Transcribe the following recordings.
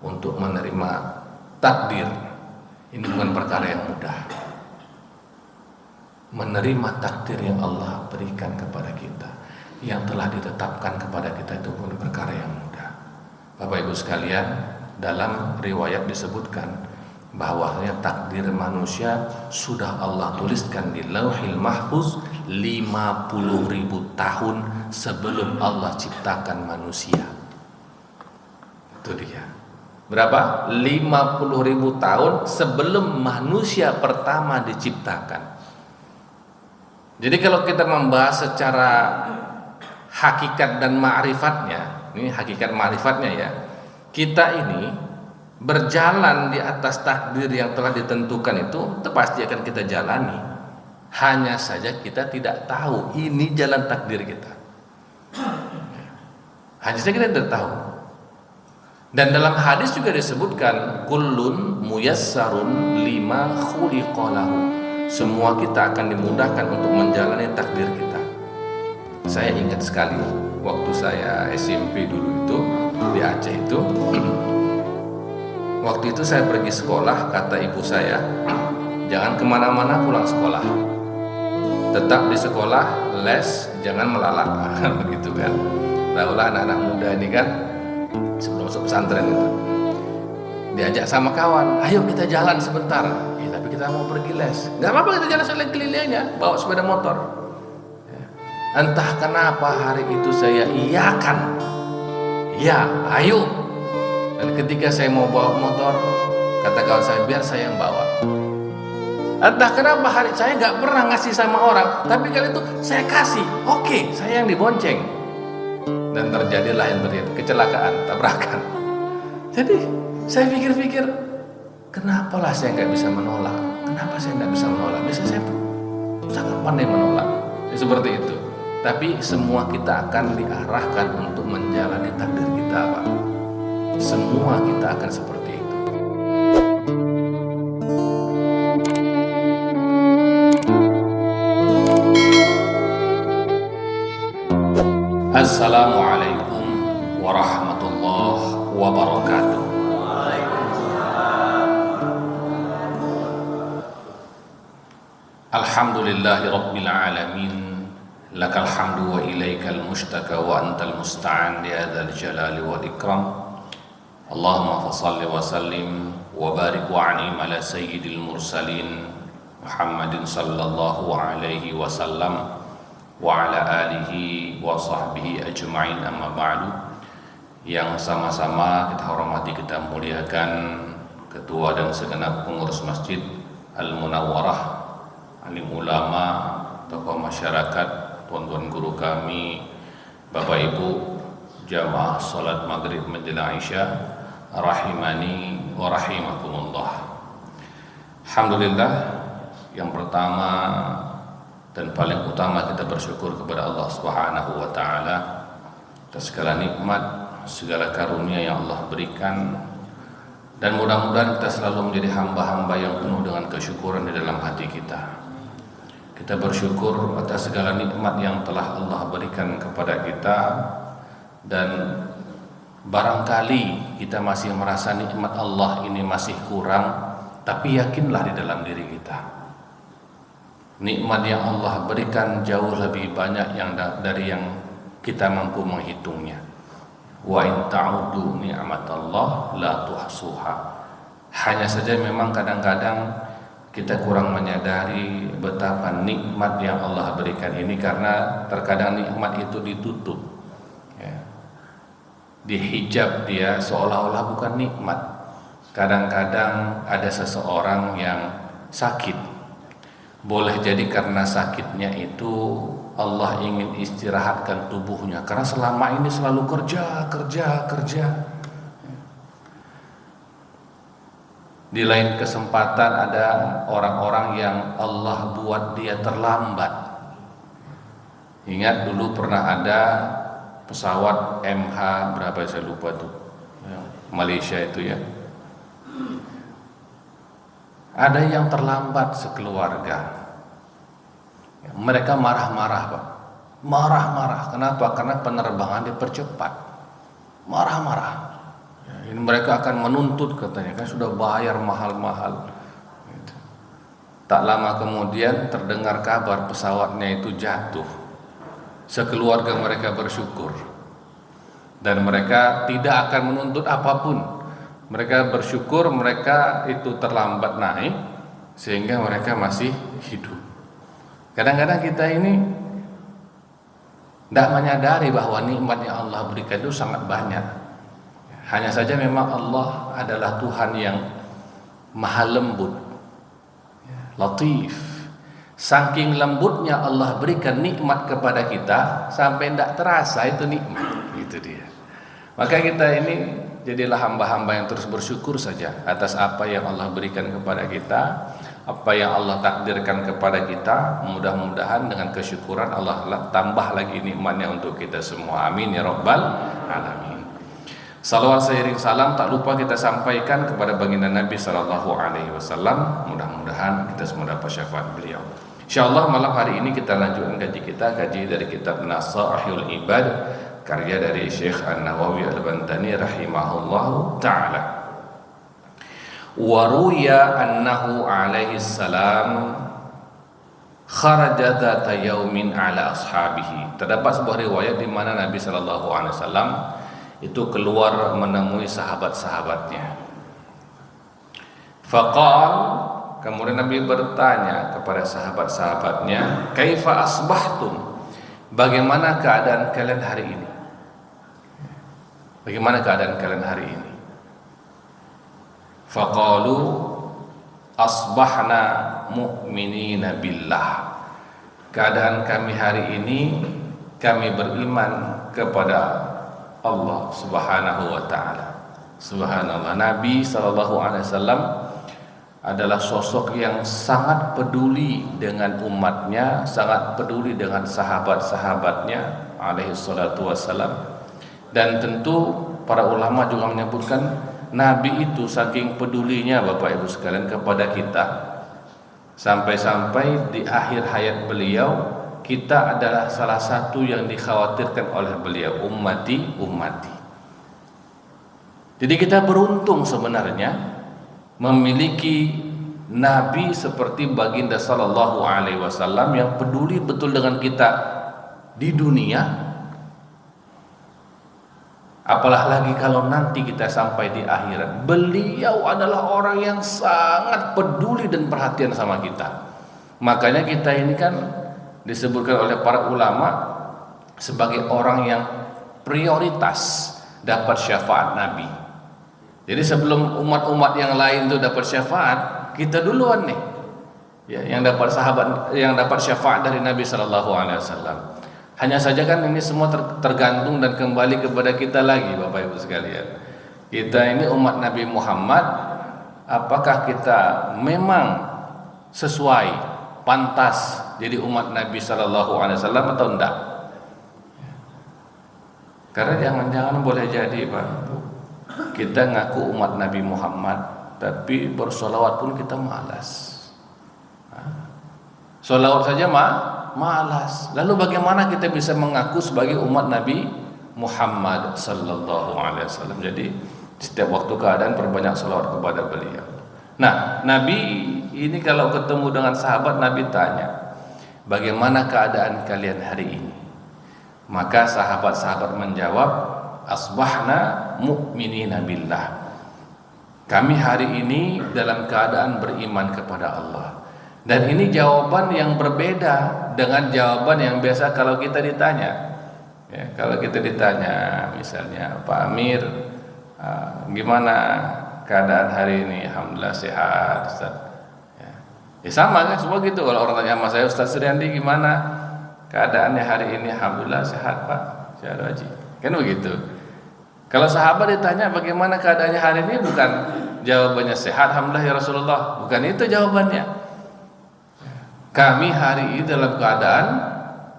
untuk menerima takdir. Ini bukan perkara yang mudah. Menerima takdir yang Allah berikan kepada kita, yang telah ditetapkan kepada kita, itu bukan perkara yang mudah. Bapak Ibu sekalian, dalam riwayat disebutkan bahwasanya takdir manusia sudah Allah tuliskan di Lauhil Mahfuz 50.000 tahun sebelum Allah ciptakan manusia. Itu dia. Berapa? 50.000 tahun sebelum manusia pertama diciptakan. Jadi kalau kita membahas secara hakikat dan ma'rifatnya, ini hakikat ma'rifatnya ya, kita ini berjalan di atas takdir yang telah ditentukan itu pasti akan kita jalani. Hanya saja kita tidak tahu ini jalan takdir kita. Hanya saja kita tidak tahu. Dan dalam hadis juga disebutkan kullun muyassarun lima khuliqalahu. Semua kita akan dimudahkan untuk menjalani takdir kita. Saya ingat sekali waktu saya SMP dulu itu di Aceh itu. Waktu itu saya pergi sekolah, kata ibu saya, jangan kemana-mana pulang sekolah, tetap di sekolah, les, jangan melalak. Begitu kan. Tahulah anak-anak muda ini kan, sebelum masuk pesantren itu diajak sama kawan, ayo kita jalan sebentar. Tapi kita mau pergi les, nggak apa-apa, kita jalan sekeliling-kelilingnya, bawa sepeda motor. Entah kenapa hari itu saya iyakan, ya ayo. Dan ketika saya mau bawa motor, kata kawan saya, biar saya yang bawa. Entah kenapa hari saya nggak pernah ngasih sama orang, tapi kali itu saya kasih, oke, saya yang dibonceng. Dan terjadilah yang terjadi, kecelakaan, tabrakan. Jadi saya pikir-pikir, kenapalah saya nggak bisa menolak? Kenapa saya nggak bisa menolak? Biasanya saya sangat pandai menolak, ya, seperti itu. Tapi semua kita akan diarahkan untuk menjalani takdir kita, Pak. Semua kita akan seperti itu. Assalamualaikum warahmatullahi wabarakatuh. Alhamdulillahi rabbil alamin, lakal hamdu wa ilaikal mushtaka wa antal musta'an li hadzal jalali wal ikram. Allahumma fassalli wa sallim wa barik wa an'im ala sayyidil mursalin Muhammadin sallallahu alaihi wasallam wa ala alihi wa sahbihi ajma'in, amma ba'du. Yang sama-sama kita hormati, kita muliakan ketua dan segenap pengurus Masjid Al-Munawwarah, alim ulama, tokoh masyarakat, tuan-tuan guru kami, Bapak Ibu jamaah salat maghrib menjelang Isya, rahimani wa rahimakumullah. Alhamdulillah, yang pertama dan paling utama kita bersyukur kepada Allah Subhanahu wa taala atas segala nikmat, segala karunia yang Allah berikan, dan mudah-mudahan kita selalu menjadi hamba-hamba yang penuh dengan kesyukuran di dalam hati kita. Kita bersyukur atas segala nikmat yang telah Allah berikan kepada kita, dan barangkali kita masih merasa nikmat Allah ini masih kurang, tapi yakinlah di dalam diri kita, nikmat yang Allah berikan jauh lebih banyak dari yang kita mampu menghitungnya. Wa in ta'udu ni'matallah la tuhsuha. Hanya saja memang kadang-kadang kita kurang menyadari betapa nikmat yang Allah berikan ini, karena terkadang nikmat itu ditutup, ya, dihijab dia seolah-olah bukan nikmat. Kadang-kadang ada seseorang yang sakit, boleh jadi karena sakitnya itu Allah ingin istirahatkan tubuhnya, karena selama ini selalu kerja. Di lain kesempatan ada orang-orang yang Allah buat dia terlambat. Ingat dulu pernah ada pesawat MH berapa saya lupa tuh, Malaysia itu ya. Ada yang terlambat sekeluarga. Mereka marah-marah, Pak. Marah-marah. Kenapa? Karena penerbangan dipercepat. Marah-marah. Ini mereka akan menuntut katanya, kan sudah bayar mahal-mahal. Gitu. Tak lama kemudian terdengar kabar pesawatnya itu jatuh. Sekeluarga mereka bersyukur. Dan mereka tidak akan menuntut apapun. Mereka bersyukur mereka itu terlambat naik sehingga mereka masih hidup. Kadang-kadang kita ini tidak menyadari bahwa nikmat yang Allah berikan itu sangat banyak. Hanya saja memang Allah adalah Tuhan yang maha lembut, latif. Saking lembutnya Allah berikan nikmat kepada kita sampai tidak terasa itu nikmat. Itu dia. Maka kita ini jadilah hamba-hamba yang terus bersyukur saja atas apa yang Allah berikan kepada kita, apa yang Allah takdirkan kepada kita. Mudah-mudahan dengan kesyukuran Allah tambah lagi nikmatnya untuk kita semua. Amin ya rabbal alamin. Salawat seiring salam tak lupa kita sampaikan kepada baginda Nabi sallallahu alaihi wasallam. Mudah-mudahan kita semua dapat syafaat beliau. Insyaallah malam hari ini kita lanjutkan kaji dari kitab Nasaihul Ibad, karya dari Syekh An-Nawawi Al-Bantani rahimahullahu ta'ala. Waruya annahu alaihi salam kharaja dzata yaumin ala ashabihi. Terdapat sebuah riwayat di mana Nabi sallallahu alaihi wasallam itu keluar menemui sahabat-sahabatnya. Faqal, kemudian Nabi bertanya kepada sahabat-sahabatnya, kaifa asbahtum? Bagaimana keadaan kalian hari ini? Bagaimana keadaan kalian hari ini? Faqalu asbahna mu'minina billah. Keadaan kami hari ini, kami beriman kepada Allah Subhanahu wa taala. Subhanallah, Nabi sallallahu alaihi wasallam adalah sosok yang sangat peduli dengan umatnya, sangat peduli dengan sahabat-sahabatnya alaihi salatu wassalam. Dan tentu para ulama juga menyebutkan Nabi itu saking pedulinya Bapak Ibu sekalian kepada kita, sampai-sampai di akhir hayat beliau kita adalah salah satu yang dikhawatirkan oleh beliau, ummati. Jadi kita beruntung sebenarnya memiliki Nabi seperti baginda sallallahu alaihi wasallam yang peduli betul dengan kita di dunia. Apalagi kalau nanti kita sampai di akhirat, beliau adalah orang yang sangat peduli dan perhatian sama kita. Makanya kita ini kan disebutkan oleh para ulama sebagai orang yang prioritas dapat syafaat Nabi. Jadi sebelum umat-umat yang lain itu dapat syafaat, kita duluan nih ya, yang dapat syafaat dari Nabi sallallahu alaihi wasallam. Hanya saja kan ini semua tergantung dan kembali kepada kita lagi Bapak Ibu sekalian. Kita ini umat Nabi Muhammad, apakah kita memang sesuai, pantas jadi umat Nabi sallallahu alaihi wasallam atau enggak? Karena jangan-jangan boleh jadi Pak, kita ngaku umat Nabi Muhammad tapi bersolawat pun kita malas. Solawat saja malas. Lalu bagaimana kita bisa mengaku sebagai umat Nabi Muhammad sallallahu alaihi wasallam? Jadi setiap waktu keadaan perbanyak solawat kepada beliau. Nah, Nabi ini kalau ketemu dengan sahabat, Nabi tanya, bagaimana keadaan kalian hari ini? Maka sahabat-sahabat menjawab, asbahna mu'minina billah. Kami hari ini dalam keadaan beriman kepada Allah. Dan ini jawaban yang berbeda dengan jawaban yang biasa kalau kita ditanya. Ya, kalau kita ditanya misalnya, Pak Amir, gimana keadaan hari ini? Alhamdulillah sehat, Ustaz. Ya sama kan, semua gitu. Kalau orang tanya sama saya, Ustaz Suryandi gimana keadaannya hari ini? Alhamdulillah sehat Pak, sehat Haji. Kan begitu. Kalau sahabat ditanya bagaimana keadaannya hari ini, bukan jawabannya sehat, alhamdulillah ya Rasulullah. Bukan itu jawabannya. Kami hari ini dalam keadaan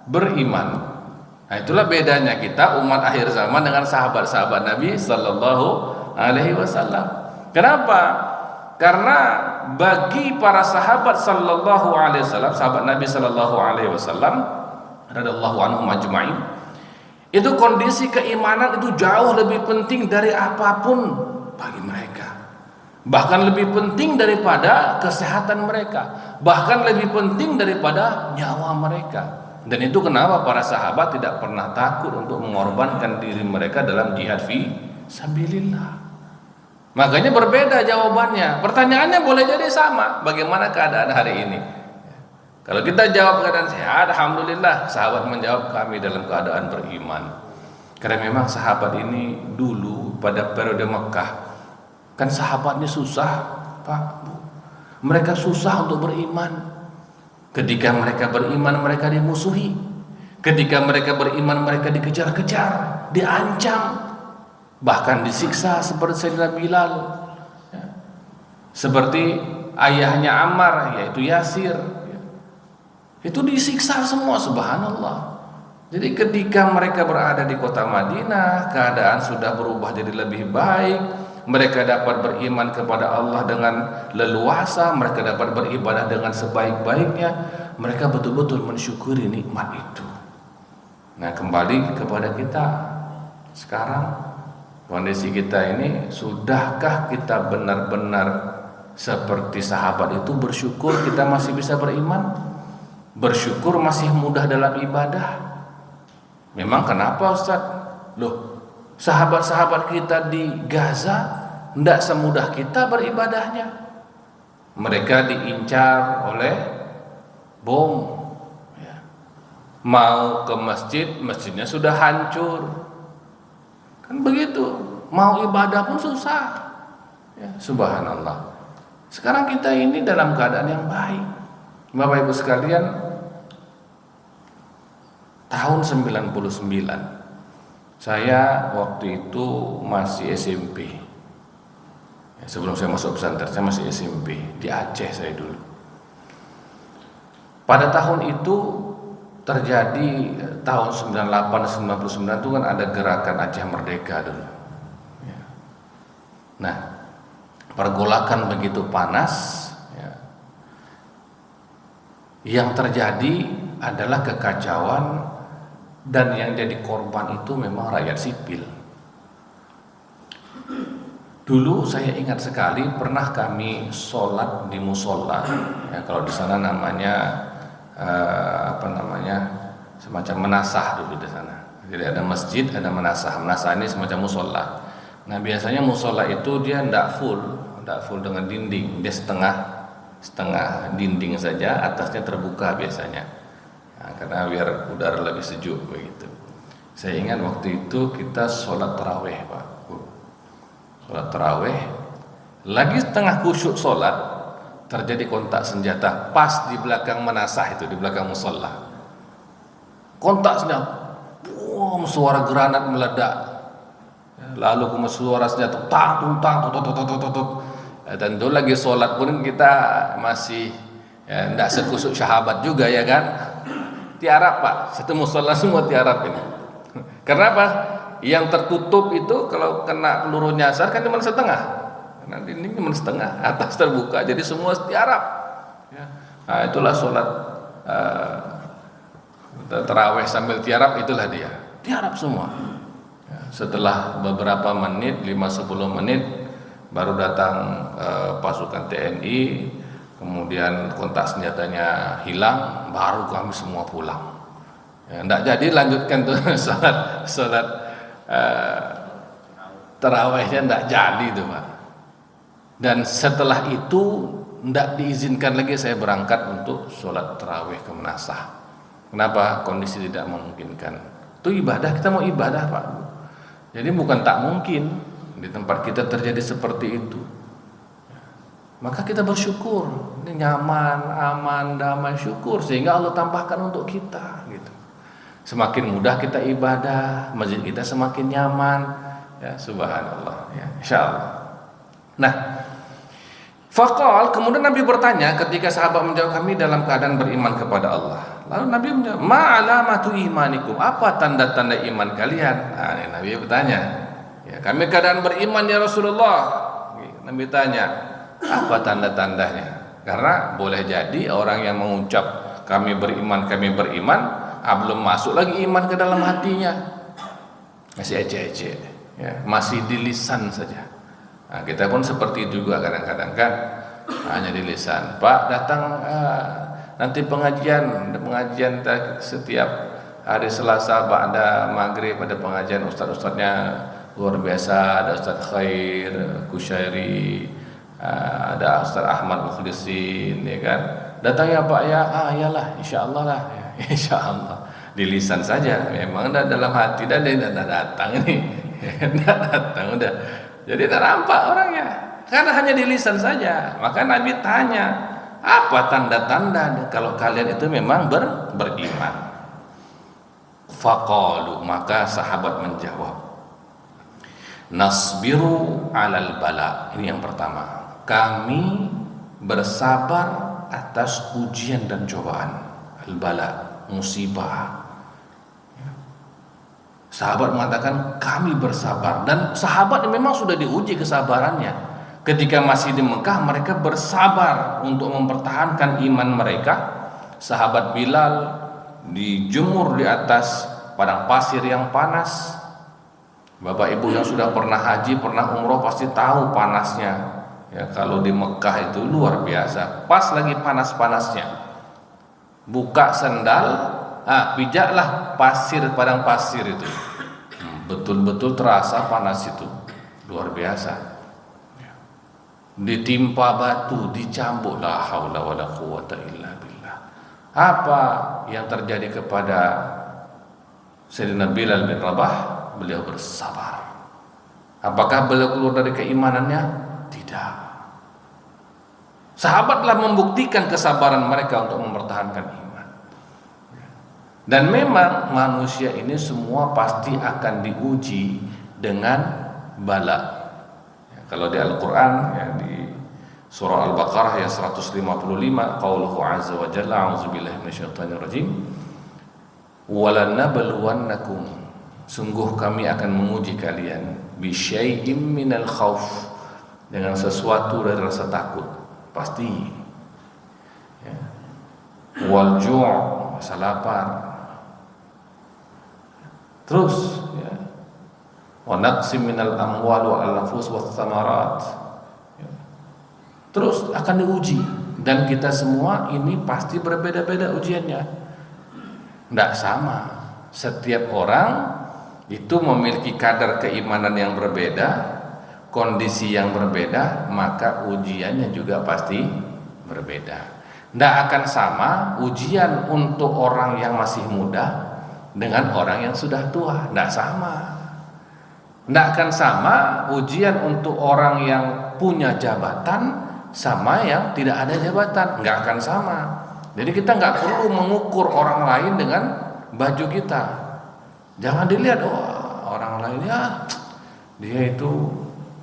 beriman. Nah, itulah bedanya kita umat akhir zaman dengan sahabat-sahabat Nabi sallallahu alaihi wasallam. Kenapa? Karena bagi para sahabat sallallahu alaihi wasallam, sahabat Nabi sallallahu alaihi wasallam radhiyallahu anhum ajma'in, itu kondisi keimanan itu jauh lebih penting dari apapun bagi mereka. Bahkan lebih penting daripada kesehatan mereka, bahkan lebih penting daripada nyawa mereka. Dan itu kenapa para sahabat tidak pernah takut untuk mengorbankan diri mereka dalam jihad fi sabilillah. Makanya berbeda jawabannya. Pertanyaannya boleh jadi sama, bagaimana keadaan hari ini? Kalau kita jawab keadaan sehat, alhamdulillah. Sahabat menjawab, kami dalam keadaan beriman. Karena memang sahabat ini dulu pada periode Mekah, kan sahabatnya susah, Pak, Bu. Mereka susah untuk beriman. Ketika mereka beriman, mereka dimusuhi. Ketika mereka beriman, mereka dikejar-kejar, diancam, bahkan disiksa seperti Sayyidina Bilal, ya. Seperti ayahnya Ammar, yaitu Yasir, ya. Itu disiksa semua, subhanallah. Jadi ketika mereka berada di kota Madinah, keadaan sudah berubah jadi lebih baik. Mereka dapat beriman kepada Allah dengan leluasa, mereka dapat beribadah dengan sebaik-baiknya. Mereka betul-betul mensyukuri nikmat itu. Nah, kembali kepada kita sekarang, kondisi kita ini, sudahkah kita benar-benar seperti sahabat itu bersyukur kita masih bisa beriman? Bersyukur masih mudah dalam ibadah? Memang kenapa Ustaz? Loh, sahabat-sahabat kita di Gaza tidak semudah kita beribadahnya. Mereka diincar oleh bom, ya. Mau ke masjid, masjidnya sudah hancur, kan begitu. Mau ibadah pun susah, ya, subhanallah. Sekarang kita ini dalam keadaan yang baik. Bapak Ibu sekalian, tahun 99 saya waktu itu masih SMP, ya, sebelum saya masuk pesantren saya masih SMP di Aceh saya dulu. Pada tahun itu terjadi tahun 98-99 itu kan ada gerakan Aceh Merdeka dulu, ya. Nah, pergolakan begitu panas, ya. Yang terjadi adalah kekacauan, dan yang jadi korban itu memang rakyat sipil. Dulu saya ingat sekali pernah kami sholat di musola, ya, kalau di sana namanya semacam menasah dulu di sana. Jadi ada masjid, ada menasah. Menasah ini semacam musola. Nah, biasanya musola itu dia tidak full dengan dinding, dia setengah dinding saja, atasnya terbuka biasanya. Nah, karena biar udara lebih sejuk begitu. Saya ingat waktu itu kita sholat taraweh, Pak. Sholat taraweh, lagi setengah khusyuk sholat, terjadi kontak senjata pas di belakang menasah itu, di belakang musola. Kontak senjata, boom, suara granat meledak. Lalu kemudian suara senjata, tang. Dan itu lagi sholat pun kita masih tidak sekusuk sahabat juga, ya kan? Tiarap, Pak, satu musola semua tiarap ini. Karena apa? Yang tertutup itu kalau kena peluru nyasar kan cuma setengah. Nanti ini cuma setengah, atas terbuka, jadi semua tiarap. Ya. Nah, itulah sholat taraweh sambil tiarap, itulah dia. Tiarap semua. Ya, setelah beberapa menit, 5-10 menit, baru datang pasukan TNI. Kemudian kontak senjatanya hilang, baru kami semua pulang. Ya, enggak jadi lanjutkan tuh salat tarawihnya, enggak jadi tuh, Pak. Dan setelah itu enggak diizinkan lagi saya berangkat untuk sholat tarawih ke Menasah. Kenapa? Kondisi tidak memungkinkan. Itu ibadah, kita mau ibadah, Pak. Jadi bukan tak mungkin di tempat kita terjadi seperti itu. Maka kita bersyukur, ini nyaman, aman, damai, syukur, sehingga Allah tambahkan untuk kita gitu. Semakin mudah kita ibadah, masjid kita semakin nyaman, ya, subhanallah, ya, insyaallah. Nah, faqal, kemudian Nabi bertanya ketika sahabat menjawab, kami dalam keadaan beriman kepada Allah. Lalu Nabi menjawab, ma alamatu imanikum, apa tanda-tanda iman kalian? Nah, ini Nabi bertanya, ya, kami keadaan beriman ya Rasulullah. Nabi tanya, apa tanda-tandanya? Karena boleh jadi orang yang mengucap kami beriman, belum masuk lagi iman ke dalam hatinya, masih ece-ece, ya, masih di lisan saja. Nah, kita pun seperti itu juga kadang-kadang kan, hanya di lisan. Pak datang nanti pengajian setiap hari Selasa Pak ada maghrib, ada pengajian, ustadz-ustadznya luar biasa, ada Ustadz Khair Kusyairi, ada Ustadz Ahmad Mukhlisin, ya kan. Datang ya Pak ya, iyalah, insyaallah lah, ya, insyaallah. Di lisan saja, memang dalam hati tidak datang ini, tidak datang udah. Jadi tak nampak orangnya, karena hanya di lisan saja. Maka Nabi tanya, apa tanda-tanda kalau kalian itu memang beriman? Faqalu, maka sahabat menjawab, nasbiru alal bala. Ini yang pertama, kami bersabar atas ujian dan cobaan. Al-bala, musibah. Sahabat mengatakan kami bersabar, dan sahabat memang sudah diuji kesabarannya. Ketika masih di Mekah, mereka bersabar untuk mempertahankan iman mereka. Sahabat Bilal dijemur di atas padang pasir yang panas. Bapak Ibu yang sudah pernah haji, pernah umroh pasti tahu panasnya. Ya, kalau di Mekah itu luar biasa. Pas lagi panas-panasnya, buka sendal, pijaklah pasir, padang pasir itu. Betul-betul terasa panas itu, luar biasa. Ditimpa batu, dicambuk, la haula wala quwata illa billah. Apa yang terjadi kepada Sayyidina Bilal bin Rabah? Beliau bersabar. Apakah beliau keluar dari keimanannya? Tidak. Sahabatlah membuktikan kesabaran mereka untuk mempertahankan iman. Dan memang manusia ini semua pasti akan diuji dengan bala. Ya, kalau di Al-Quran, ya, di surah Al-Baqarah ayat 155, qauluhu azza wa jalla, a'udzubillahi minasyaitonirrajim, walanabluwannakum, sungguh kami akan menguji kalian, bisyai'im minal khauf, dengan sesuatu dari rasa takut, pasti, ya. Wal ju', rasa lapar. Terus, ya, wa naqsim minal amwal wal anfus was thamarat, ya. Terus akan diuji, dan kita semua ini pasti berbeda-beda ujiannya, tidak sama. Setiap orang itu memiliki kadar keimanan yang berbeda, kondisi yang berbeda, maka ujiannya juga pasti berbeda. Tidak akan sama ujian untuk orang yang masih muda dengan orang yang sudah tua, tidak sama. Tidak akan sama ujian untuk orang yang punya jabatan sama yang tidak ada jabatan, nggak akan sama. Jadi kita nggak perlu mengukur orang lain dengan baju kita. Jangan dilihat, orang lain ya dia itu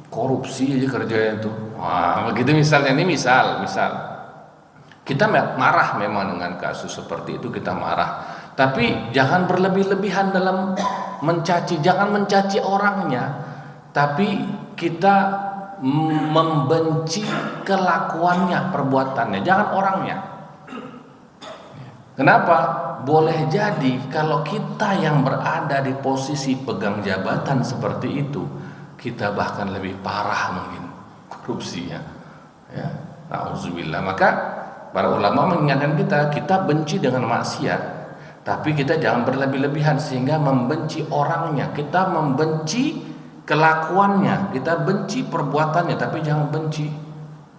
korupsi aja kerjanya itu. Wah, begitu misalnya. Ini misal kita marah memang dengan kasus seperti itu, kita marah. Tapi jangan berlebih-lebihan dalam mencaci, jangan mencaci orangnya, tapi kita membenci kelakuannya, perbuatannya, jangan orangnya. Kenapa? Boleh jadi kalau kita yang berada di posisi pegang jabatan seperti itu, kita bahkan lebih parah mungkin korupsinya, ya. Nauzubillah. Maka para ulama mengingatkan kita benci dengan maksiat, tapi kita jangan berlebih-lebihan sehingga membenci orangnya. Kita membenci kelakuannya, kita benci perbuatannya, tapi jangan benci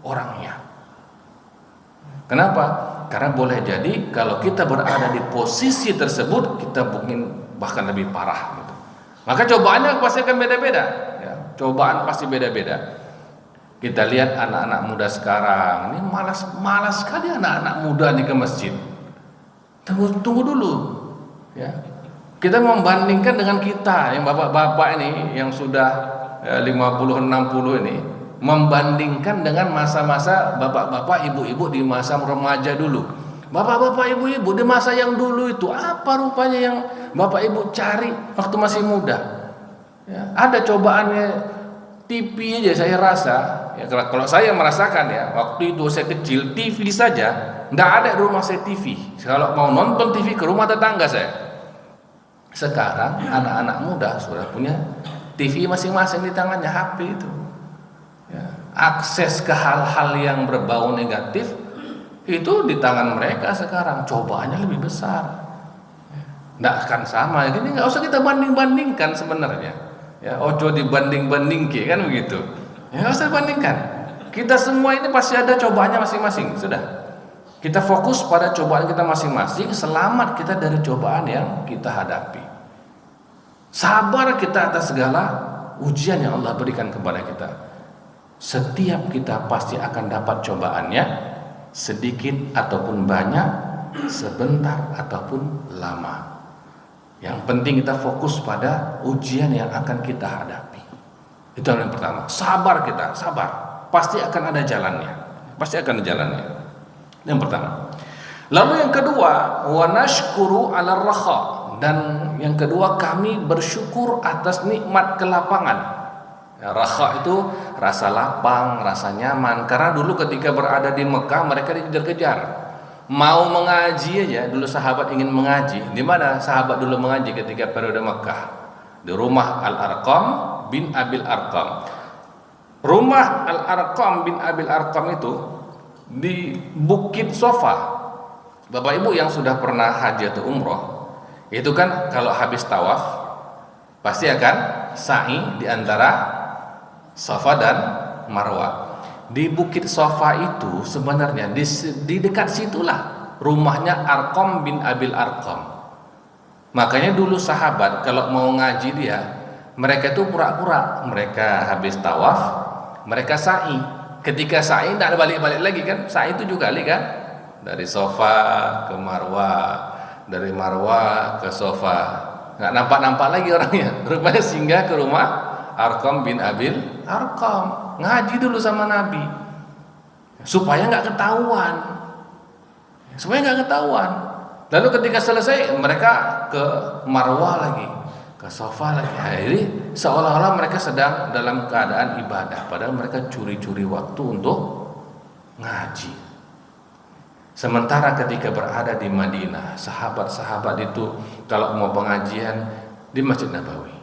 orangnya. Kenapa? Karena boleh jadi kalau kita berada di posisi tersebut, kita mungkin bahkan lebih parah gitu. Maka cobaannya pasti akan beda-beda, ya. Cobaan pasti beda-beda. Kita lihat anak-anak muda sekarang, ini malas sekali anak-anak muda nih ke masjid. Tunggu dulu, ya. Kita membandingkan dengan kita yang bapak-bapak ini yang sudah 50-60 ini, membandingkan dengan masa-masa bapak-bapak, ibu-ibu di masa remaja dulu. Bapak-bapak, ibu-ibu di masa yang dulu itu apa rupanya yang bapak ibu cari waktu masih muda? Ya, ada cobaannya TV aja saya rasa. Ya, kalau saya merasakan ya, waktu itu saya kecil TV saja nggak ada di rumah saya TV. Kalau mau nonton TV ke rumah tetangga saya. Sekarang anak-anak muda sudah punya TV masing-masing di tangannya, HP itu. akses ke hal-hal yang berbau negatif itu di tangan mereka sekarang. Cobaannya lebih besar. Nggak akan sama. Ini nggak usah kita banding-bandingkan sebenarnya. Ya, ojo dibanding-bandingke kan begitu. Ya nggak usah bandingkan. Kita semua ini pasti ada cobaannya masing-masing. Sudah. Kita fokus pada cobaan kita masing-masing. Selamat kita dari cobaan yang kita hadapi. Sabar kita atas segala ujian yang Allah berikan kepada kita. Setiap kita pasti akan dapat cobaannya, sedikit ataupun banyak, sebentar ataupun lama. Yang penting kita fokus pada ujian yang akan kita hadapi. Itu yang pertama. Sabar kita, sabar. Pasti akan ada jalannya. Pasti akan ada jalannya. Yang pertama. Lalu yang kedua, wa nashkuru 'ala rakha. Dan yang kedua, kami bersyukur atas nikmat kelapangan. Ya, rakha itu rasa lapang, rasa nyaman. Karena dulu ketika berada di Mekah mereka dikejar-kejar. Mau mengaji aja, dulu sahabat ingin mengaji. Di mana sahabat dulu mengaji ketika periode Mekah? Di rumah Al-Arqam bin Abil Arqam. Rumah Al-Arqam bin Abil Arqam itu di Bukit Sofa. Bapak Ibu yang sudah pernah haji atau umroh, itu kan kalau habis tawaf pasti akan sa'i di antara Safa dan Marwah. Di Bukit Sofa itu sebenarnya di dekat situlah rumahnya Arqam bin Abil Arqam. Makanya dulu sahabat kalau mau ngaji dia, mereka itu pura-pura mereka habis tawaf, mereka sa'i. Ketika sa'i tidak ada balik-balik lagi kan? Sa'i 7 kali kan? Dari Sofa ke Marwah, dari Marwah ke Sofa. Nggak nampak-nampak lagi orangnya. Rupanya singgah ke rumah Arqam bin Abil Arqam, ngaji dulu sama Nabi supaya nggak ketahuan, Lalu ketika selesai mereka ke Marwah lagi, ke Safa lagi. Jadi seolah-olah mereka sedang dalam keadaan ibadah, padahal mereka curi-curi waktu untuk ngaji. Sementara ketika berada di Madinah, sahabat-sahabat itu kalau mau pengajian di Masjid Nabawi,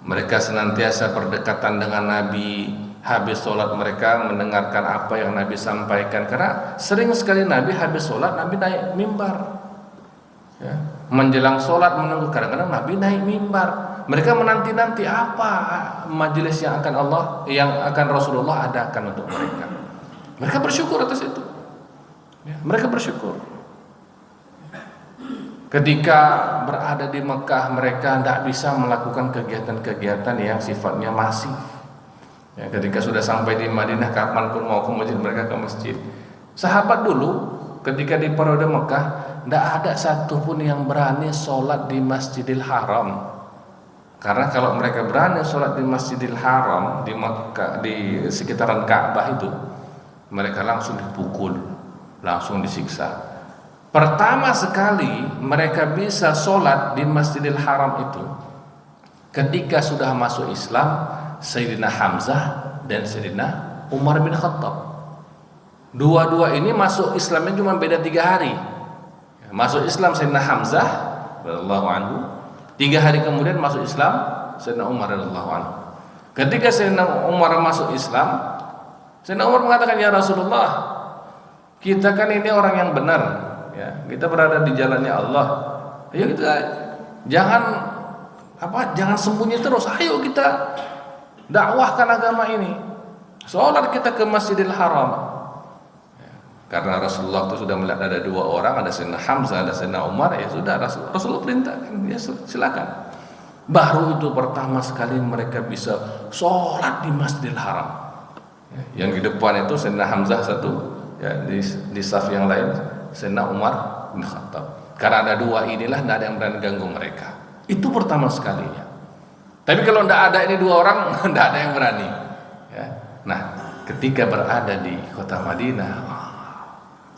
mereka senantiasa berdekatan dengan Nabi. Habis sholat mereka mendengarkan apa yang Nabi sampaikan. Karena sering sekali Nabi habis sholat, Nabi naik mimbar ya. Menjelang sholat menunggu, kadang-kadang Nabi naik mimbar. Mereka menanti-nanti apa majelis yang akan Rasulullah adakan untuk mereka. Mereka bersyukur atas itu ya. Mereka bersyukur. Ketika berada di Mekah mereka tidak bisa melakukan kegiatan-kegiatan yang sifatnya masif ya, ketika sudah sampai di Madinah kapanpun mau ke masjid mereka ke masjid. Sahabat dulu ketika di periode Mekah tidak ada satupun yang berani sholat di Masjidil Haram. Karena kalau mereka berani sholat di Masjidil Haram di Mekah, di sekitaran Ka'bah itu, mereka langsung dipukul, langsung disiksa. Pertama sekali mereka bisa sholat di Masjidil Haram itu ketika sudah masuk Islam Sayyidina Hamzah dan Sayyidina Umar bin Khattab. Dua-dua ini masuk Islamnya cuma beda 3 hari. Masuk Islam Sayyidina Hamzah radhiyallahu anhu, 3 hari kemudian masuk Islam Sayyidina Umar radhiyallahu anhu. Ketika Sayyidina Umar masuk Islam, Sayyidina Umar mengatakan, ya Rasulullah, kita kan ini orang yang benar ya, kita berada di jalannya Allah. Ayo kita jangan sembunyi terus. Ayo kita dakwahkan agama ini. Sholat kita ke Masjidil Haram ya, karena Rasulullah itu sudah melihat ada 2 orang, ada Sayyidina Hamzah, ada Sayyidina Umar. Ya sudah, Rasulullah perintahkan, ya silakan. Baru itu pertama sekali mereka bisa sholat di Masjidil Haram ya. Yang di depan itu Sayyidina Hamzah satu ya, di saf yang lain Sayyidina Umar bin Khattab. Karena ada 2 inilah, tidak ada yang berani ganggu mereka. Itu pertama sekalinya. Tapi kalau tidak ada ini 2 orang, tidak ada yang berani ya. Nah ketika berada di kota Madinah,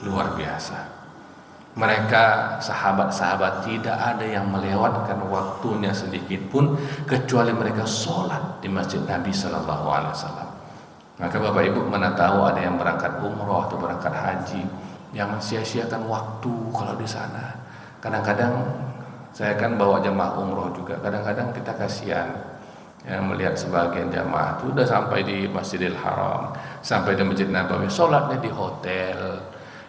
luar biasa. Mereka sahabat-sahabat tidak ada yang melewatkan waktunya sedikit pun kecuali mereka sholat di masjid Nabi Sallallahu Alaihi Wasallam. Maka Bapak Ibu mana tahu ada yang berangkat umroh atau berangkat haji yang sia-siakan waktu kalau di sana. Kadang-kadang saya kan bawa jemaah umroh juga. Kadang-kadang kita kasihan. yang melihat sebagian jamaah itu udah sampai di Masjidil Haram, sampai di Masjid Nabawi, sholatnya di hotel.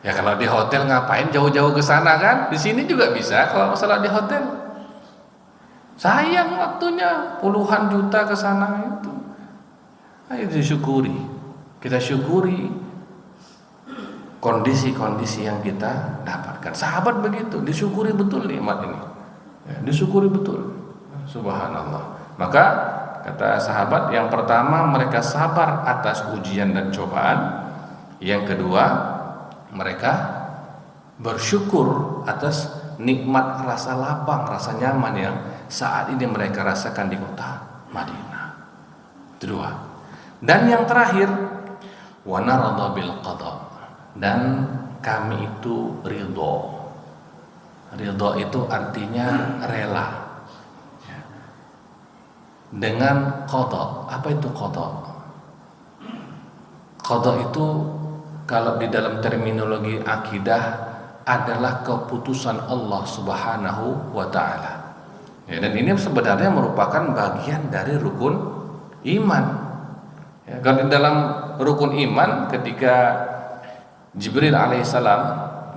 Ya kalau di hotel ngapain jauh-jauh ke sana kan? Di sini juga bisa kalau sholat di hotel. Sayang waktunya, puluhan juta ke sana itu. Ayo disyukuri. Kita syukuri kondisi-kondisi yang kita dapatkan. Sahabat begitu, disyukuri betul nikmat ini. Ya, disyukuri betul. Subhanallah. Maka kata sahabat, yang pertama mereka sabar atas ujian dan cobaan. Yang kedua, mereka bersyukur atas nikmat rasa lapang, rasa nyaman yang saat ini mereka rasakan di kota Madinah. Itu dua. Dan yang terakhir, wa narada bil qada, dan kami itu ridho. Ridho itu artinya rela dengan qada. Apa itu qada? Qada itu kalau di dalam terminologi akidah adalah keputusan Allah Subhanahu wa taala. Ya, dan ini sebenarnya merupakan bagian dari rukun iman. Ya, kalau di dalam rukun iman, ketika Jibril alaihissalam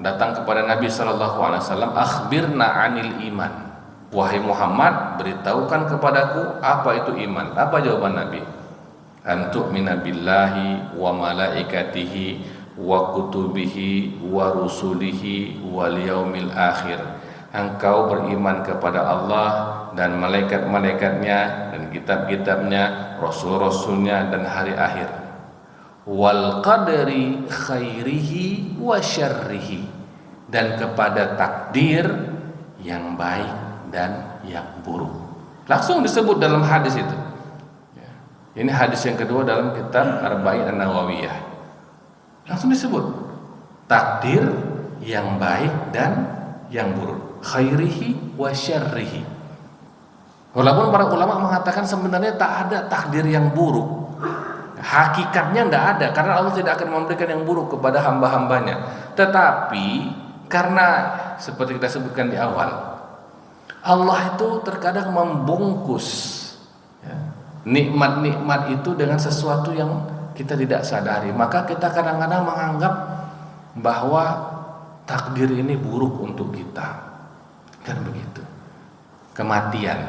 datang kepada Nabi sallallahu alaihi wasallam, akhbirna anil iman. Wahai Muhammad, beritahukan kepadaku apa itu iman. Apa jawaban Nabi? Antu'mina billahi wa malaikatihi wa kutubihi wa rusulihi wal yaumil akhir. Engkau beriman kepada Allah dan malaikat-malaikatnya dan kitab-kitabnya, rasul-rasulnya dan hari akhir. Wal qadari khairihi wa syarrihi, dan kepada takdir yang baik dan yang buruk. Langsung disebut dalam hadis itu. Ini hadis yang kedua dalam kitab Arba'in An-Nawawiyah. Langsung disebut takdir yang baik dan yang buruk, khairihi wa syarrihi. Walaupun para ulama mengatakan sebenarnya tak ada takdir yang buruk, hakikatnya tidak ada, karena Allah tidak akan memberikan yang buruk kepada hamba-hambanya. Tetapi karena seperti kita sebutkan di awal, Allah itu terkadang membungkus nikmat-nikmat itu dengan sesuatu yang kita tidak sadari. Maka kita kadang-kadang menganggap bahwa takdir ini buruk untuk kita. Kan begitu. Kematian,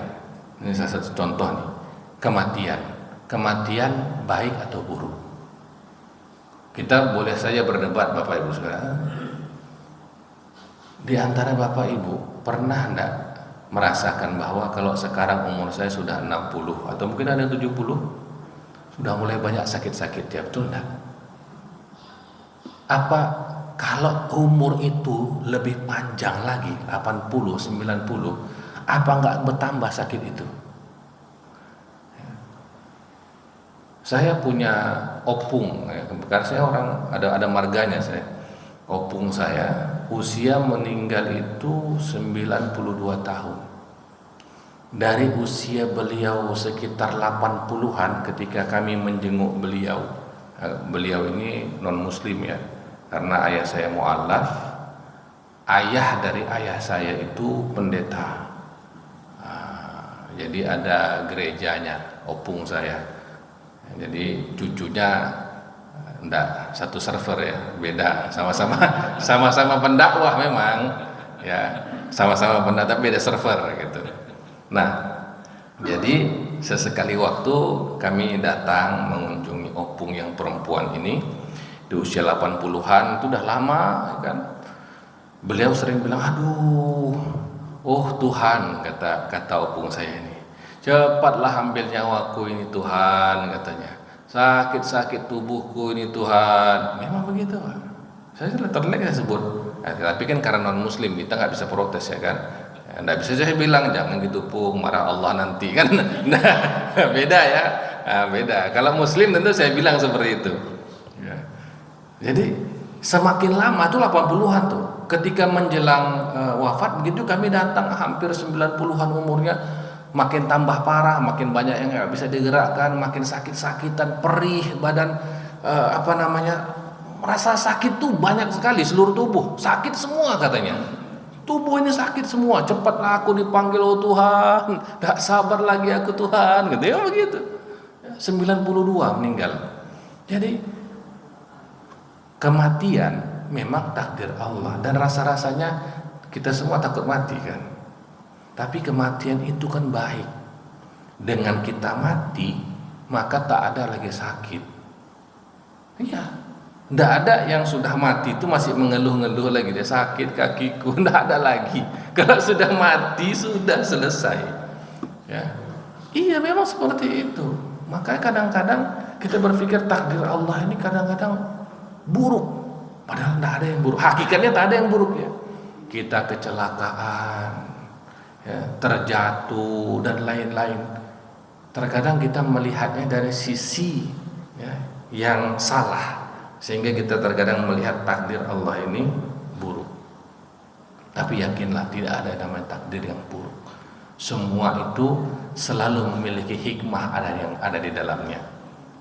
ini salah satu contoh nih. Kematian baik atau buruk. Kita boleh saja berdebat Bapak Ibu sekalian. Di antara Bapak Ibu pernah enggak merasakan bahwa kalau sekarang umur saya sudah 60 atau mungkin ada 70, sudah mulai banyak sakit-sakit ya, betul enggak? Apa kalau umur itu lebih panjang lagi, 80, 90, apa enggak bertambah sakit itu? Saya punya opung, karena saya orang ada marganya saya. Opung saya usia meninggal itu 92 tahun. Dari usia beliau sekitar 80-an ketika kami menjenguk beliau. Beliau ini non muslim ya, karena ayah saya mu'alaf. Ayah dari ayah saya itu pendeta. Jadi ada gerejanya opung saya. Jadi cucunya enggak satu server ya, beda, sama-sama pendakwah memang ya, sama-sama pendakwah beda server gitu. Nah, jadi sesekali waktu kami datang mengunjungi opung yang perempuan ini di usia 80-an, itu udah lama kan. Beliau sering bilang, aduh, oh Tuhan, kata opung saya ini, cepatlah ambil nyawaku ini Tuhan, katanya. Sakit-sakit tubuhku ini Tuhan. Memang begitu Pak. Saya terlek saya sebut. Tapi kan karena non muslim kita nggak bisa protes ya kan. Nggak bisa saya bilang jangan gitu Pung, marah Allah nanti kan. Nah, beda ya. Beda. Kalau muslim tentu saya bilang seperti itu. Ya. Jadi semakin lama tuh 80-an tuh. Ketika menjelang wafat begitu kami datang hampir 90-an umurnya. Makin tambah parah, makin banyak yang nggak bisa digerakkan, makin sakit-sakitan, perih badan, merasa sakit tuh banyak sekali, seluruh tubuh sakit semua katanya. tubuh ini sakit semua, cepatlah aku dipanggil oh Tuhan, tak sabar lagi aku Tuhan, gitu ya begitu. 92 meninggal. Jadi kematian memang takdir Allah, dan rasa-rasanya kita semua takut mati kan. Tapi kematian itu kan baik. Dengan kita mati, maka tak ada lagi sakit. Iya. Tidak ada yang sudah mati itu masih mengeluh-ngeluh lagi, dia sakit kakiku, tidak ada lagi. Kalau sudah mati sudah selesai. Ya. Iya memang seperti itu. Makanya kadang-kadang kita berpikir takdir Allah ini kadang-kadang buruk. Padahal tidak ada yang buruk. Hakikatnya tak ada yang buruk ya. Kita kecelakaan, ya, terjatuh dan lain-lain. Terkadang kita melihatnya dari sisi ya, yang salah, sehingga kita terkadang melihat takdir Allah ini buruk. Tapi yakinlah tidak ada namanya takdir yang buruk. Semua itu selalu memiliki hikmah yang ada di dalamnya.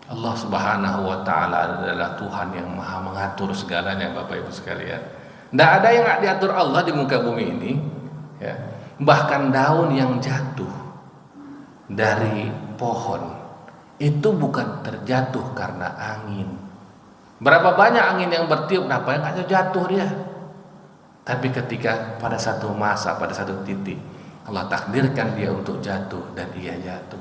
Allah Subhanahu wa taala adalah Tuhan yang Maha mengatur segalanya, Bapak Ibu sekalian. Tidak ada yang nggak diatur Allah di muka bumi ini ya. Bahkan daun yang jatuh dari pohon itu bukan terjatuh karena angin. Berapa banyak angin yang bertiup, kenapa yang nggak jatuh dia? Tapi ketika pada satu masa, pada satu titik Allah takdirkan dia untuk jatuh, dan ia jatuh.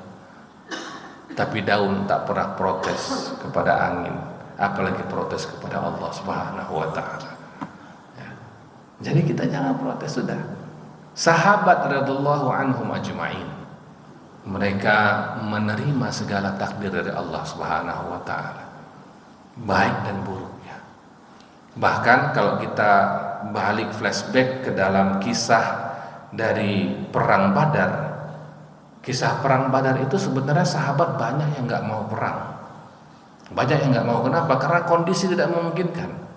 Tapi daun tak pernah protes kepada angin, apalagi protes kepada Allah Subhanahu wa taala. Ya. Jadi kita jangan protes sudah. Sahabat radhiyallahu anhum ajma'in, mereka menerima segala takdir dari Allah Subhanahu wa taala, baik dan buruknya. Bahkan kalau kita balik flashback ke dalam kisah dari perang Badar, kisah perang Badar itu sebenarnya sahabat banyak yang nggak mau perang, banyak yang nggak mau. Kenapa? Karena kondisi tidak memungkinkan.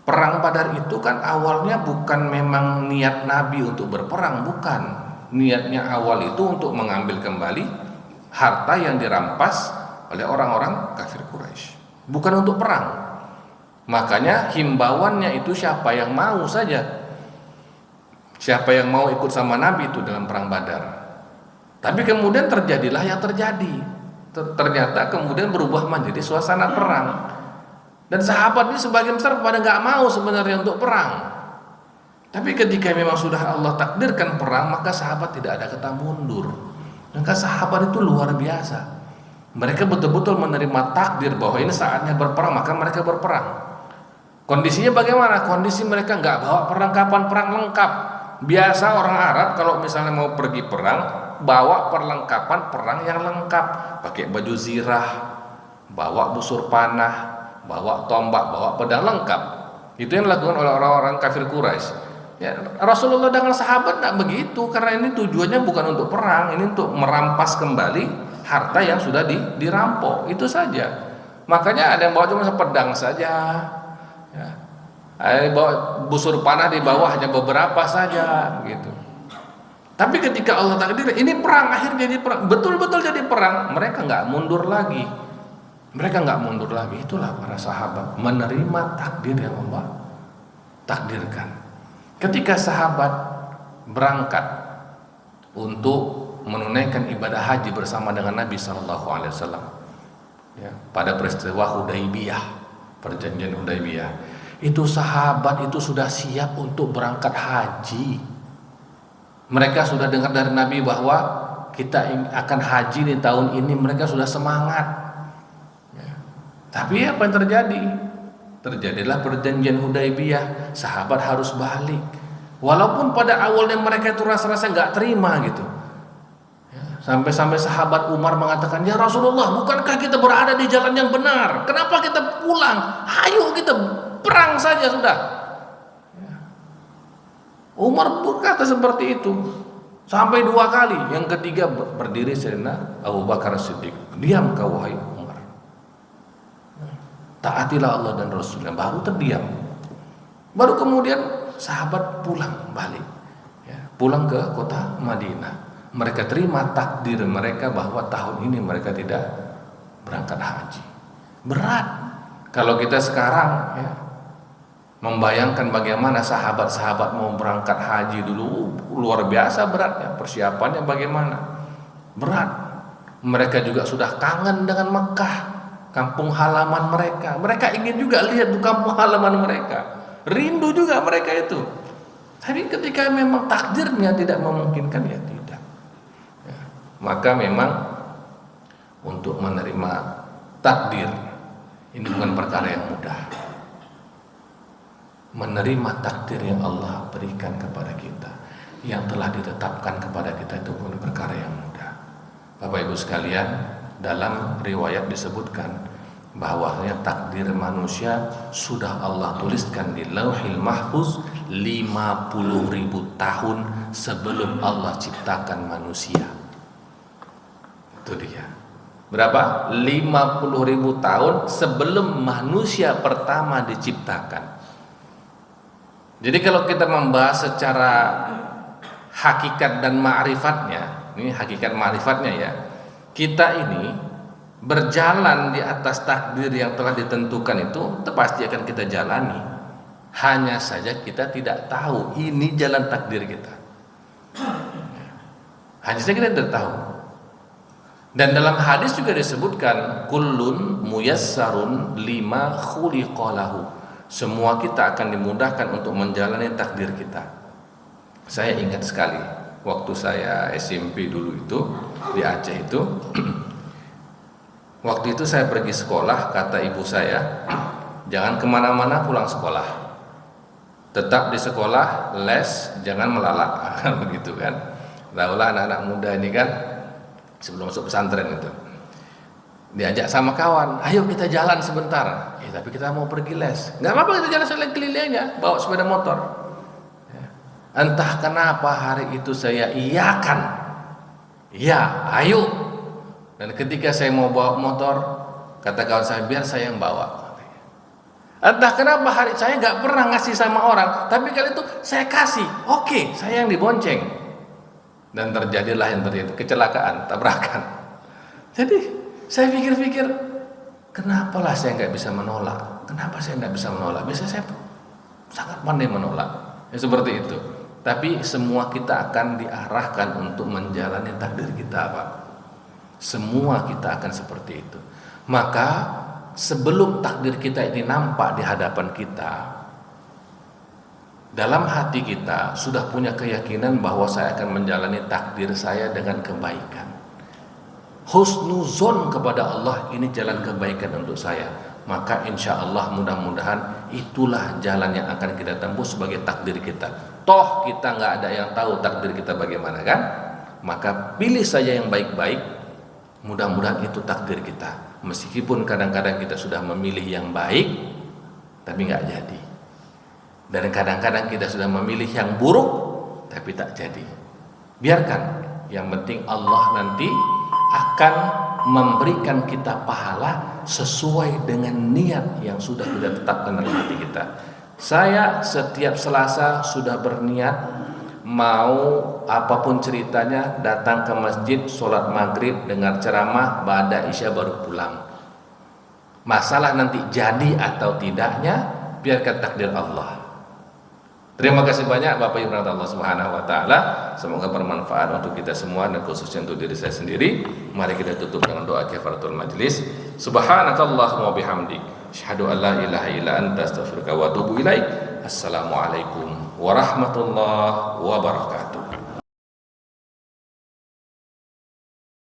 Perang Badar itu kan awalnya bukan memang niat Nabi untuk berperang, bukan. Niatnya awal itu untuk mengambil kembali harta yang dirampas oleh orang-orang kafir Quraisy, bukan untuk perang. Makanya himbauannya itu siapa yang mau saja, siapa yang mau ikut sama Nabi itu dalam perang Badar. Tapi kemudian terjadilah yang terjadi. Ternyata kemudian berubah menjadi suasana perang. Dan sahabat ini sebagian besar pada nggak mau sebenarnya untuk perang. Tapi ketika memang sudah Allah takdirkan perang, maka sahabat tidak ada kata mundur. Maka sahabat itu luar biasa. Mereka betul-betul menerima takdir bahwa ini saatnya berperang, maka mereka berperang. Kondisinya bagaimana? Kondisi mereka nggak bawa perlengkapan perang lengkap. Biasa orang Arab kalau misalnya mau pergi perang, bawa perlengkapan perang yang lengkap, pakai baju zirah, bawa busur panah, bawa tombak, bawa pedang lengkap. Itu yang dilakukan oleh orang-orang kafir Quraisy. Ya, Rasulullah dengan sahabat tidak begitu, karena ini tujuannya bukan untuk perang, ini untuk merampas kembali harta yang sudah dirampok, itu saja. Makanya ada yang bawa cuma pedang saja, ya. Ada yang bawa busur panah di bawah hanya beberapa saja, gitu. Tapi ketika Allah takdir ini perang, akhirnya jadi perang, betul-betul jadi perang, mereka nggak mundur lagi. Mereka nggak mundur lagi. Itulah para sahabat menerima takdir yang Allah takdirkan. Ketika sahabat berangkat untuk menunaikan ibadah haji bersama dengan Nabi Shallallahu Alaihi Wasallam, ya, pada peristiwa Hudaybiyah, perjanjian Hudaybiyah, itu sahabat itu sudah siap untuk berangkat haji. Mereka sudah dengar dari Nabi bahwa kita akan haji di tahun ini, mereka sudah semangat. Ya. Tapi apa yang terjadi? Terjadilah perjanjian Hudaybiyah, sahabat harus balik. Walaupun pada awalnya mereka itu rasa-rasa nggak terima gitu. Ya, sampai-sampai sahabat Umar mengatakan, ya Rasulullah, bukankah kita berada di jalan yang benar? Kenapa kita pulang? Ayo kita perang saja sudah. Ya. Umar berkata seperti itu sampai 2 kali. Yang ketiga berdiri Sayyidina Abu Bakar Siddiq, diam kau wahai Umar, taatilah Allah dan Rasulnya. Baru terdiam. Baru kemudian sahabat pulang balik, ya, pulang ke kota Madinah. Mereka terima takdir mereka bahwa tahun ini mereka tidak berangkat haji. Berat. Kalau kita sekarang, ya, Membayangkan bagaimana sahabat-sahabat mau berangkat haji dulu, luar biasa beratnya, persiapannya bagaimana berat. Mereka juga sudah kangen dengan Mekah, kampung halaman mereka. Mereka ingin juga lihat di kampung halaman mereka, rindu juga mereka itu. Tapi ketika memang takdirnya tidak memungkinkan, ya tidak. Ya, maka memang untuk menerima takdir ini bukan perkara yang mudah. Menerima takdir yang Allah berikan kepada kita, yang telah ditetapkan kepada kita, itu bukan perkara yang mudah. Bapak Ibu sekalian, dalam riwayat disebutkan bahwasanya takdir manusia sudah Allah tuliskan di Lauhil Mahfuz 50.000 tahun sebelum Allah ciptakan manusia. Itu dia. Berapa? 50.000 tahun sebelum manusia pertama diciptakan. Jadi kalau kita membahas secara hakikat dan ma'rifatnya, ini hakikat ma'rifatnya ya, kita ini berjalan di atas takdir yang telah ditentukan itu pasti akan kita jalani. Hanya saja kita tidak tahu ini jalan takdir kita. Hanya saja kita tidak tahu. Dan dalam hadis juga disebutkan kullun muyassarun lima khuliqalahu. Semua kita akan dimudahkan untuk menjalani takdir kita. Saya ingat sekali waktu saya SMP dulu itu di Aceh itu. Waktu itu saya pergi sekolah, kata ibu saya, jangan kemana-mana pulang sekolah, tetap di sekolah, les, jangan melalak. Begitu kan. Tahulah anak-anak muda ini kan sebelum masuk pesantren itu diajak sama kawan, ayo kita jalan sebentar. Tapi kita mau pergi les. Nggak apa-apa, kita jalan sekeliling-kelilingnya, bawa sepeda motor. Entah kenapa hari itu saya iyakan, ya ayo. Dan ketika saya mau bawa motor, kata kawan saya, biar saya yang bawa. Entah kenapa hari saya nggak pernah ngasih sama orang, tapi kali itu saya kasih. Oke, saya yang dibonceng. Dan terjadilah yang terjadi, kecelakaan, tabrakan. Jadi saya pikir-pikir, kenapalah saya nggak bisa menolak? Kenapa saya nggak bisa menolak? Biasanya saya sangat pandai menolak. Ya, seperti itu. Tapi semua kita akan diarahkan untuk menjalani takdir kita, Pak. Semua kita akan seperti itu. Maka sebelum takdir kita ini nampak di hadapan kita, dalam hati kita sudah punya keyakinan bahwa saya akan menjalani takdir saya dengan kebaikan. Husnuzon kepada Allah, ini jalan kebaikan untuk saya. Maka insya Allah mudah-mudahan itulah jalan yang akan kita tempuh sebagai takdir kita. Toh kita nggak ada yang tahu takdir kita bagaimana kan? Maka pilih saja yang baik-baik. Mudah-mudahan itu takdir kita. Meskipun kadang-kadang kita sudah memilih yang baik, tapi nggak jadi. Dan kadang-kadang kita sudah memilih yang buruk, tapi tak jadi. Biarkan. Yang penting Allah nanti akan memberikan kita pahala sesuai dengan niat yang sudah kita tetapkan dalam hati kita. Saya setiap Selasa sudah berniat mau apapun ceritanya datang ke masjid, sholat maghrib, dengar ceramah, ba'da isya baru pulang. Masalah nanti jadi atau tidaknya biarkan takdir Allah. Terima kasih banyak Bapak Ibu Allah Subhanahu wa taala. Semoga bermanfaat untuk kita semua dan khususnya untuk diri saya sendiri. Mari kita tutup dengan doa kifaratul majlis. Subhanakallahumma wa bihamdik, asyhadu an la ilaha illa anta, astaghfiruka wa atubu ilaik. Assalamualaikum warahmatullahi wabarakatuh.